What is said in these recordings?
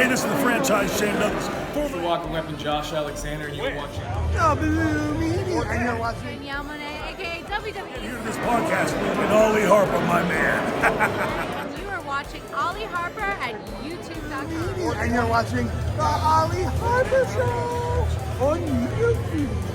Hey, this is the franchise Shane Douglas. The walking weapon, Josh Alexander, and you're watching. And you're watching. Yamane, aka WWE. Here to this podcast with Ollie Harper, my man. And you are watching Ollie Harper at YouTube.com. And you're watching the Ollie Harper Show on YouTube.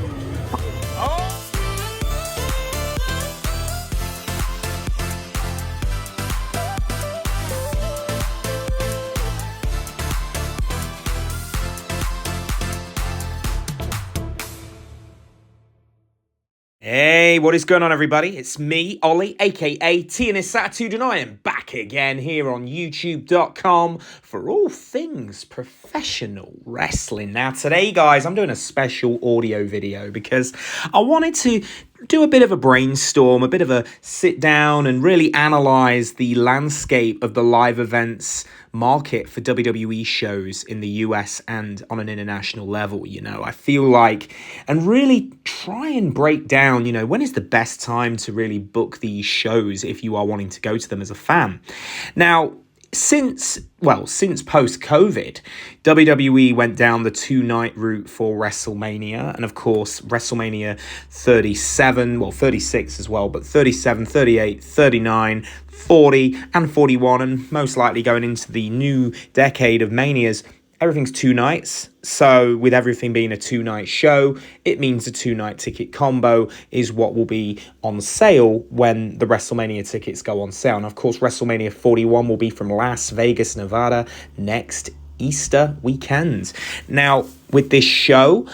Hey, what is going on, everybody? It's me, Ollie, aka Tianisatude, and I am back again here on YouTube.com for all things professional wrestling. Now, today, guys, I'm doing a special audio video because I wanted to do a bit of a brainstorm, a bit of a sit down and really analyze the landscape of the live events market for WWE shows in the US and on an international level. I feel like, and really try and break down, when is the best time to really book these shows if you are wanting to go to them as a fan. Now, since post-COVID, WWE went down the two-night route for WrestleMania, and of course, WrestleMania 36 as well, but 37, 38, 39, 40, and 41, and most likely going into the new decade of Manias, everything's 2 nights. So with everything being a 2-night show, it means a 2-night ticket combo is what will be on sale when the WrestleMania tickets go on sale. And of course, WrestleMania 41 will be from Las Vegas, Nevada next Easter weekend. Now, with this show,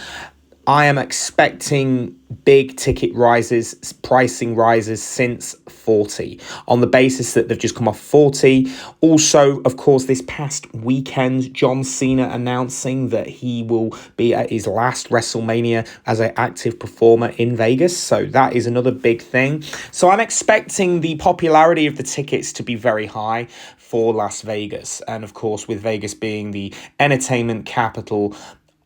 I am expecting big ticket rises, pricing rises since 40 on the basis that they've just come off 40. Also, of course, this past weekend, John Cena announcing that he will be at his last WrestleMania as an active performer in Vegas. So that is another big thing. So I'm expecting the popularity of the tickets to be very high for Las Vegas. And of course, with Vegas being the entertainment capital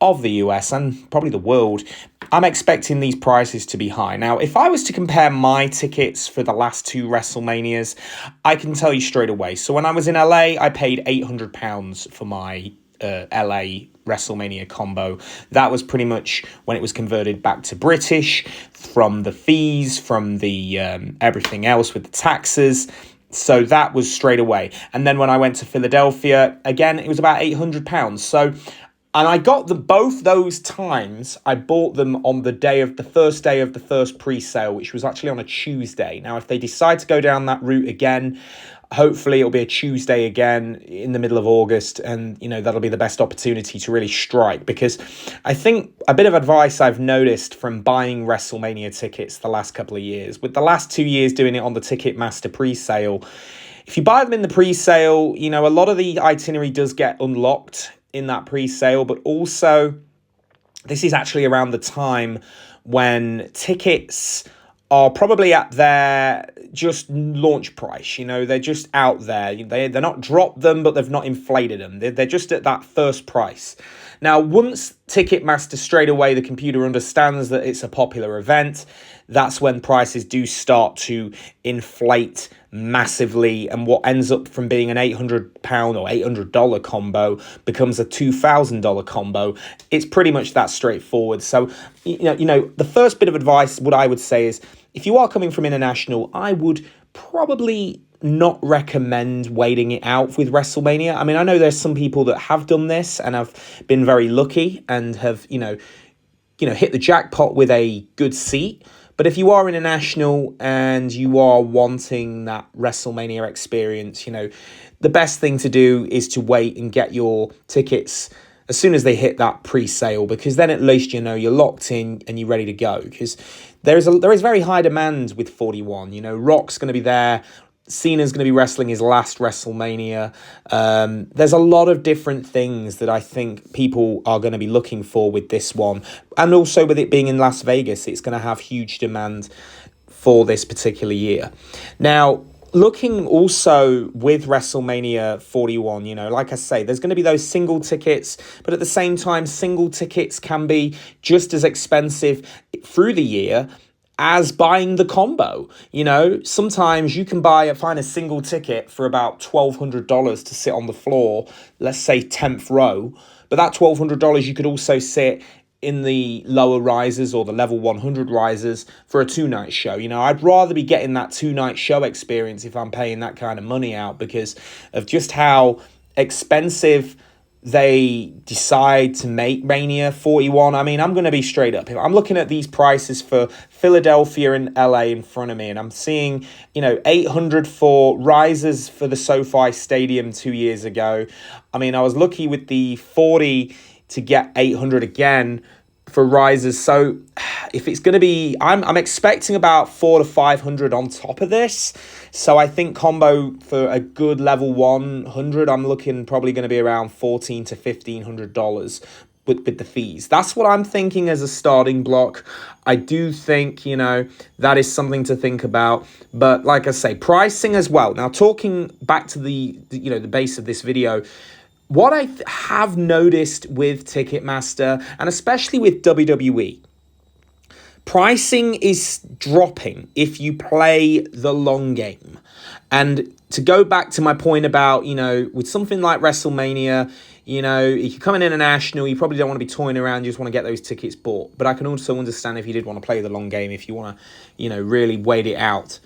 of the US and probably the world, I'm expecting these prices to be high. Now, if I was to compare my tickets for the last 2 WrestleManias, I can tell you straight away. So when I was in LA, I paid £800 for my LA WrestleMania combo. That was pretty much when it was converted back to British, from the fees, from the everything else with the taxes. So that was straight away. And then when I went to Philadelphia, again, it was about £800. So, and I got both those times, I bought them on the first day of the first pre-sale, which was actually on a Tuesday. Now, if they decide to go down that route again, hopefully it'll be a Tuesday again in the middle of August, and that'll be the best opportunity to really strike, because I think a bit of advice I've noticed from buying WrestleMania tickets the last couple of years, with the last 2 years doing it on the Ticketmaster pre-sale, if you buy them in the pre-sale, a lot of the itinerary does get unlocked in that pre-sale, but also this is actually around the time when tickets are probably at their just launch price. They're just out there. They're not dropped them, but they've not inflated them. They're just at that first price. Now, once Ticketmaster, straight away, the computer understands that it's a popular event, that's when prices do start to inflate massively, and what ends up from being an £800 or $800 combo becomes a $2,000 combo. It's pretty much that straightforward. So, the first bit of advice, what I would say is, if you are coming from international, I would probably not recommend waiting it out with WrestleMania. I mean, I know there's some people that have done this and have been very lucky and have, hit the jackpot with a good seat. But if you are international and you are wanting that WrestleMania experience, the best thing to do is to wait and get your tickets as soon as they hit that pre-sale, because then at least you're locked in and you're ready to go. Because there is very high demand with 41. Rock's going to be there. Cena's going to be wrestling his last WrestleMania. There's a lot of different things that I think people are going to be looking for with this one. And also with it being in Las Vegas, it's going to have huge demand for this particular year. Now, looking also with WrestleMania 41, like I say, there's going to be those single tickets, but at the same time, single tickets can be just as expensive through the year as buying the combo. Sometimes you can find a single ticket for about $1,200 to sit on the floor, let's say 10th row, but that $1,200 you could also sit in the lower risers or the level 100 risers for a 2-night show. I'd rather be getting that 2-night show experience if I'm paying that kind of money out, because of just how expensive they decide to make Mania 41. I mean, I'm going to be straight up here. I'm looking at these prices for Philadelphia and LA in front of me, and I'm seeing, $800 for risers for the SoFi Stadium 2 years ago. I mean, I was lucky with the 40 to get $800 again for risers. So if it's going to be, I'm expecting about $400 to $500 on top of this. So I think combo for a good level 100, I'm looking probably going to be around $1,400 to $1,500 with the fees. That's what I'm thinking as a starting block. I do think, that is something to think about. But like I say, pricing as well. Now, talking back to the base of this video, what I have noticed with Ticketmaster, and especially with WWE, pricing is dropping if you play the long game. And to go back to my point about, with something like WrestleMania, if you're coming international, you probably don't want to be toying around, you just want to get those tickets bought. But I can also understand if you did want to play the long game, if you want to, really wait it out.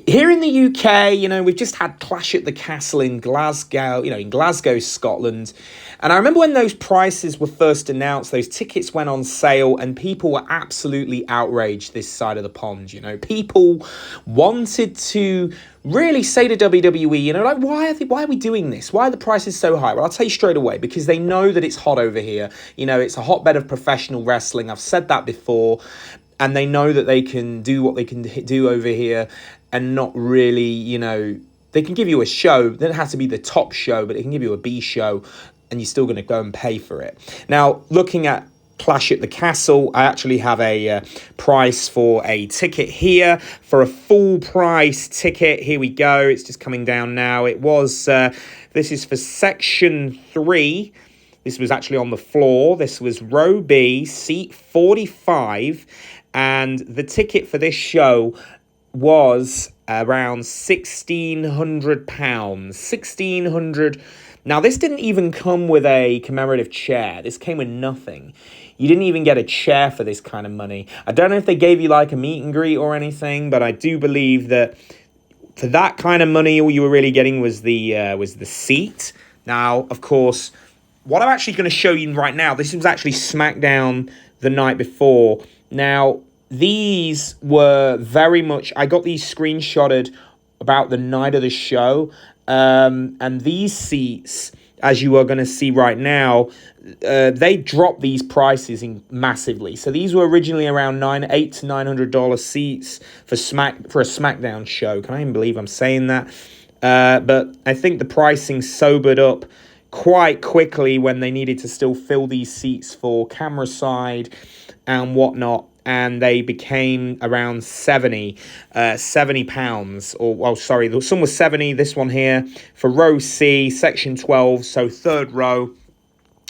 Here in the UK, we've just had Clash at the Castle in Glasgow, in Glasgow, Scotland. And I remember when those prices were first announced, those tickets went on sale and people were absolutely outraged this side of the pond. People wanted to really say to WWE, why are we doing this? Why are the prices so high? Well, I'll tell you straight away, because they know that it's hot over here. It's a hotbed of professional wrestling. I've said that before. And they know that they can do what they can do over here and not really, they can give you a show. It doesn't have to be the top show, but it can give you a B show and you're still going to go and pay for it. Now, looking at Clash at the Castle, I actually have a price for a ticket here. For a full price ticket, here we go. It's just coming down now. It was, this is for section 3. This was actually on the floor. This was row B, seat 45. And the ticket for this show was around £1,600. £1,600. Now, this didn't even come with a commemorative chair. This came with nothing. You didn't even get a chair for this kind of money. I don't know if they gave you like a meet and greet or anything, but I do believe that for that kind of money, all you were really getting was the seat. Now, of course, what I'm actually going to show you right now, this was actually SmackDown the night before. Now, these were very much, I got these screenshotted about the night of the show. And these seats, as you are going to see right now, they dropped these prices in massively. So these were originally around $800 to $900 seats for a SmackDown show. Can I even believe I'm saying that? But I think the pricing sobered up quite quickly when they needed to still fill these seats for camera side and whatnot. And they became around 70 pounds, or, well, sorry, some was 70, this one here, for row C, section 12, so third row,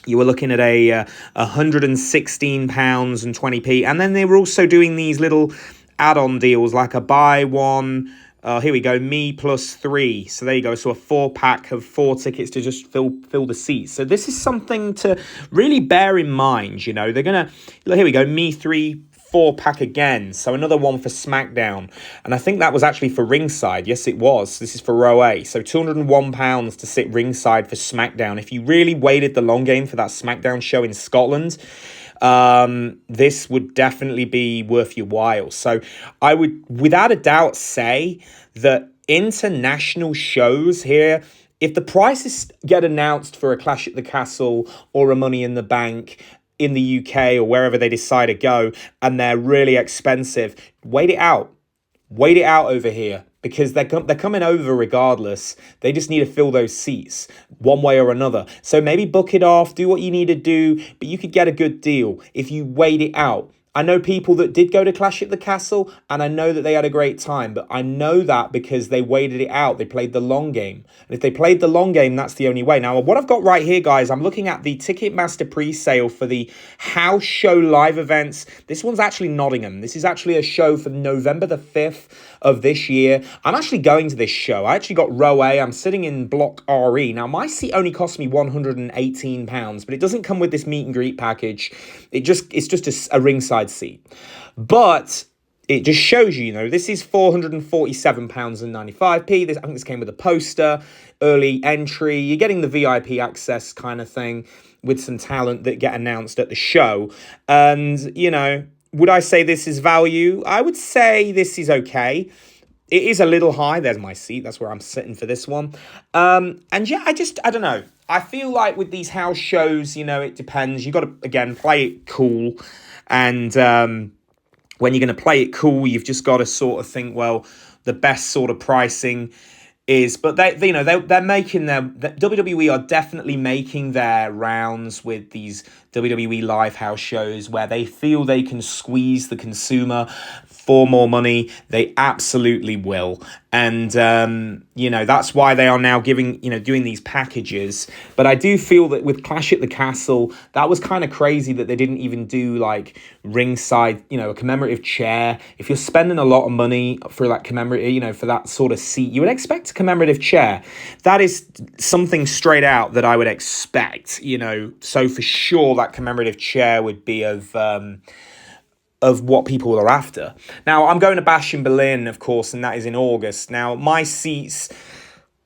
you were looking at a £116 and 20p, and then they were also doing these little add-on deals, like a buy one, here we go, me plus 3, so there you go, so a 4-pack of 4 tickets to just fill the seats. So this is something to really bear in mind, they're gonna, here we go, me 3, 4-pack again, so another one for SmackDown, and I think that was actually for ringside. Yes, it was. This is for row A, so £201 to sit ringside for SmackDown. If you really waited the long game for that SmackDown show in Scotland, this would definitely be worth your while. So I would, without a doubt, say that international shows here, if the prices get announced for a Clash at the Castle or a Money in the Bank in the UK or wherever they decide to go, and they're really expensive, wait it out over here, because they're coming over regardless. They just need to fill those seats one way or another. So maybe book it off, do what you need to do, but you could get a good deal if you wait it out. I know people that did go to Clash at the Castle, and I know that they had a great time, but I know that because they waited it out. They played the long game. And if they played the long game, that's the only way. Now, what I've got right here, guys, I'm looking at the Ticketmaster pre-sale for the house show live events. This one's actually Nottingham. This is actually a show for November the 5th of this year. I'm actually going to this show. I actually got row A. I'm sitting in block RE. Now, my seat only cost me £118, but it doesn't come with this meet and greet package. It's just a ringside seat. But it just shows you, this is £447.95. I think this came with a poster, early entry. You're getting the VIP access kind of thing with some talent that get announced at the show. And, would I say this is value? I would say this is okay. It is a little high. There's my seat. That's where I'm sitting for this one. And yeah, I don't know. I feel like with these house shows, it depends. You got to, again, play it cool. And when you're going to play it cool, you've just got to sort of think, well, the best sort of pricing is, but they're making WWE are definitely making their rounds with these WWE live house shows where they feel they can squeeze the consumer for more money. They absolutely will. And, that's why they are now doing these packages. But I do feel that with Clash at the Castle, that was kind of crazy that they didn't even do like ringside, a commemorative chair. If you're spending a lot of money for that commemorative, for that sort of seat, you would expect a commemorative chair. That is something straight out that I would expect, so for sure that commemorative chair would be of what people are after. Now, I'm going to Bash in Berlin, of course, and that is in August. Now, my seats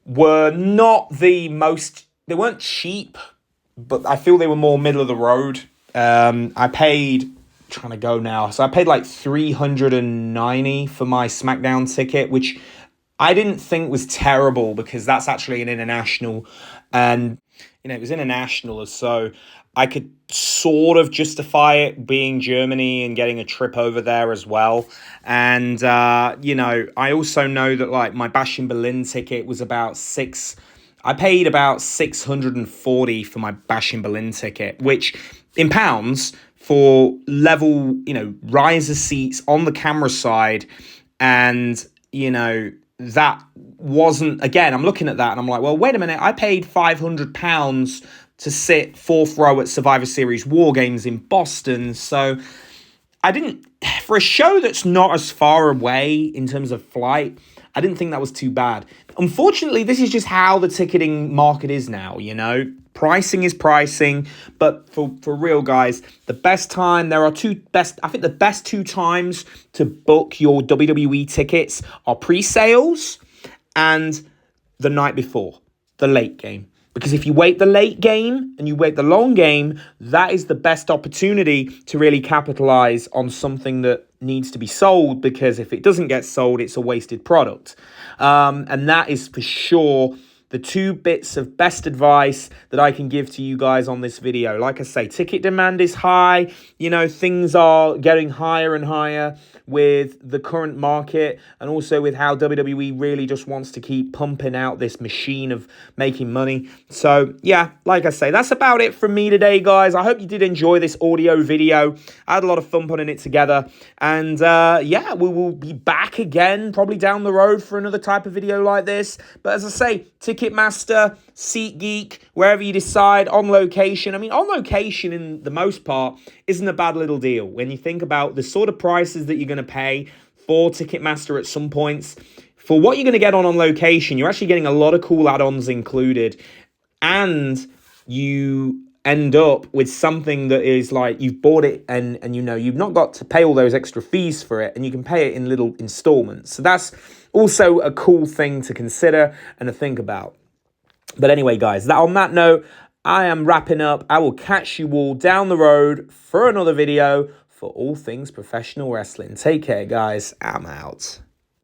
were not they weren't cheap, but I feel they were more middle of the road. I paid, trying to go now, so I paid like $390 for my SmackDown ticket, which I didn't think was terrible because that's actually an international, and it was international, so I could sort of justify it being Germany and getting a trip over there as well. And, I also know that like my Bash in Berlin ticket was I paid about $640 for my Bash in Berlin ticket, which in pounds for level, riser seats on the camera side. And, that wasn't, again, I'm looking at that and I'm like, well, wait a minute, I paid £500 to sit fourth row at Survivor Series War Games in Boston. So I didn't, for a show that's not as far away in terms of flight, I didn't think that was too bad. Unfortunately, this is just how the ticketing market is now, Pricing is pricing, but for real, guys, the best time, I think the best two times to book your WWE tickets are pre-sales and the night before, the late game. Because if you wait the late game and you wait the long game, that is the best opportunity to really capitalize on something that needs to be sold, because if it doesn't get sold, it's a wasted product. And that is for sure the two bits of best advice that I can give to you guys on this video. Like I say, ticket demand is high. Things are getting higher and higher with the current market, and also with how WWE really just wants to keep pumping out this machine of making money. So yeah, like I say, that's about it from me today, guys. I hope you did enjoy this audio video. I had a lot of fun putting it together, and yeah, we will be back again probably down the road for another type of video like this. But as I say, Ticketmaster, SeatGeek, wherever you decide, on location. I mean, on location in the most part isn't a bad little deal when you think about the sort of prices that you're going to pay for Ticketmaster at some points. For what you're going to get on location, you're actually getting a lot of cool add-ons included, and you end up with something that is like you've bought it and you've not got to pay all those extra fees for it, and you can pay it in little installments. So that's also a cool thing to consider and to think about. But anyway, guys, on that note, I am wrapping up. I will catch you all down the road for another video for all things professional wrestling. Take care, guys. I'm out.